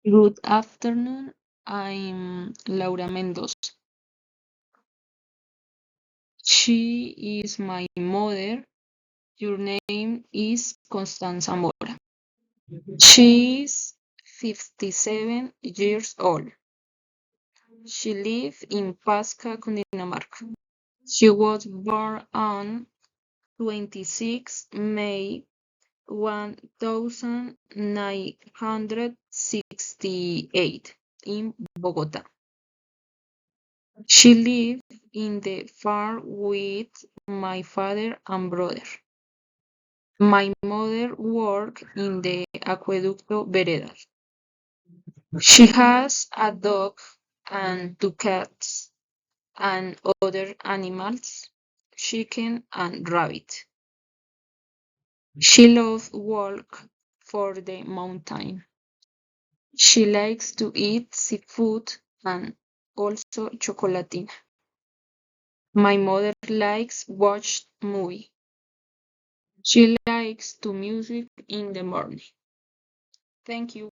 Good afternoon. I'm Laura Mendoza. She is my mother. Your name is Constanza Mora. She is 57 years old. She lives in Pasca, Cundinamarca. She was born on 26 May 1968 in Bogota. She lived in the farm with my father and brother. My mother worked in the Acueducto Veredas. She has a dog and two cats and other animals, chicken and rabbit. She loves walk for the mountain. She likes to eat seafood and also chocolatina. My mother likes watch movie. She likes to music in the morning. Thank you.